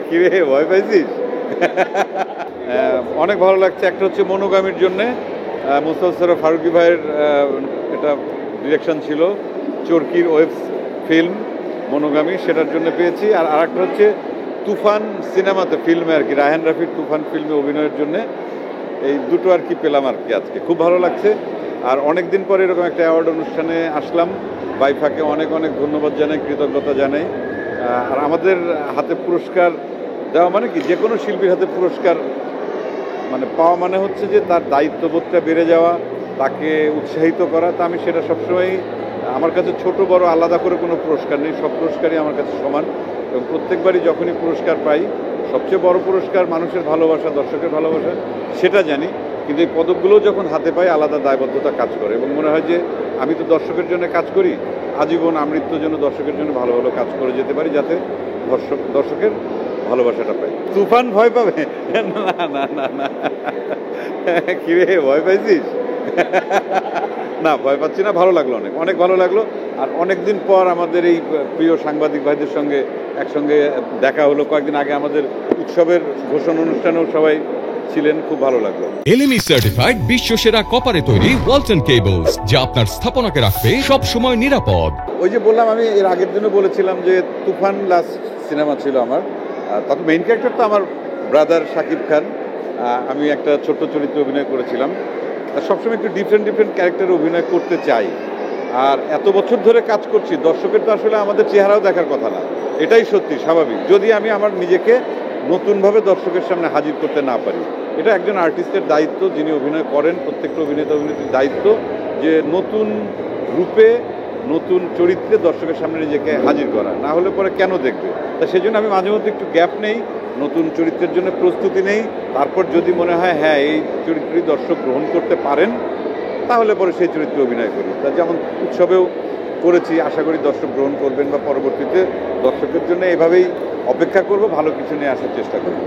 কিরে ভয় পাইছিস? অনেক ভালো লাগছে। একটা হচ্ছে মনোগামীর জন্যে মুস্তাফা ফারুকী ভাইয়ের এটা ডিরেকশন ছিল, চরকির ওয়েব ফিল্ম মনোগামী, সেটার জন্য পেয়েছি। আর আরেকটা হচ্ছে তুফান সিনেমাতে, ফিল্মে আর কি, রায়হান রাফির তুফান ফিল্মে অভিনয়ের জন্য। এই দুটো আর কি পেলাম আর কি আজকে, খুব ভালো লাগছে। আর অনেক দিন পরে এরকম একটা অ্যাওয়ার্ড অনুষ্ঠানে আসলাম। বাইফাকে অনেক অনেক ধন্যবাদ জানাই, কৃতজ্ঞতা জানাই। আর আমাদের হাতে পুরস্কার দেওয়া মানে কি, যে কোনো শিল্পীর হাতে পুরস্কার মানে পাওয়া মানে হচ্ছে যে তার দায়িত্ববোধটা বেড়ে যাওয়া, তাকে উৎসাহিত করা। তা আমি সেটা সবসময়, আমার কাছে ছোট বড় আলাদা করে কোনো পুরস্কার নেই, সব পুরস্কারই আমার কাছে সমান। এবং প্রত্যেকবারই যখনই পুরস্কার পাই, সবচেয়ে বড় পুরস্কার মানুষের ভালোবাসা, দর্শকের ভালোবাসা, সেটা জানি। কিন্তু এই পদকগুলোও যখন হাতে পাই, আলাদা দায়বদ্ধতা কাজ করে এবং মনে হয় যে আমি তো দর্শকের জন্য কাজ করি, আজীবন আমৃত্যুর জন্য দর্শকের জন্য ভালো ভালো কাজ করে যেতে পারি, যাতে দর্শকের ভালোবাসাটা পাই। তুফান ভয় পাবে? না না না না, কিরে ভয় পাইছিস? না, ভয় পাচ্ছি না, ভালো লাগলো, অনেক অনেক ভালো লাগলো। আর অনেকদিন পর আমাদের এই প্রিয় সাংবাদিক ভাইদের সঙ্গে একসঙ্গে দেখা হলো। কয়েকদিন আগে আমাদের উৎসবের ঘোষণা অনুষ্ঠানেও সবাই ছিলেন, খুব ভালো লাগলো। এলএমই সার্টিফাইড বিশ্বসেরা কপারে তৈরি ওয়ালটন কেবলস, যা আপনার স্থাপনাকে রাখবে সব সময় নিরাপদ। ওই যে বললাম, আমি এর আগের দিনও বলেছিলাম যে তুফান লাস্ট সিনেমা ছিল আমার। তখন মেইন ক্যারেক্টার তো আমার ব্রাদার শাকিব খান। আমি একটা ছোট্ট চরিত্রে অভিনয় করেছিলাম। সবসময় একটু ডিফারেন্ট ডিফারেন্ট ক্যারেক্টারে অভিনয় করতে চাই। আর এত বছর ধরে কাজ করছি, দর্শকের তো আসলে আমাদের চেহারাও দেখার কথা না, এটাই সত্যি স্বাভাবিক, যদি আমি আমার নিজেকে নতুনভাবে দর্শকের সামনে হাজির করতে না পারি। এটা একজন আর্টিস্টের দায়িত্ব, যিনি অভিনয় করেন, প্রত্যেকটা অভিনেতা অভিনেত্রীর দায়িত্ব যে নতুন রূপে, নতুন চরিত্রে দর্শকের সামনে নিজেকে হাজির করা, না হলে পরে কেন দেখবে। তা সেজন্য আমি মাঝে মধ্যে একটু গ্যাপ নেই, নতুন চরিত্রের জন্য প্রস্তুতি নেই। তারপর যদি মনে হয় হ্যাঁ এই চরিত্রটি দর্শক গ্রহণ করতে পারেন, তাহলে পরে সেই চরিত্রে অভিনয় করি। তা যেমন উৎসবেও করেছি, আশা করি দর্শক গ্রহণ করবেন বা পরবর্তীতে দর্শকের জন্য এভাবেই অপেক্ষা করব, ভালো কিছু নিয়ে আসার চেষ্টা করব।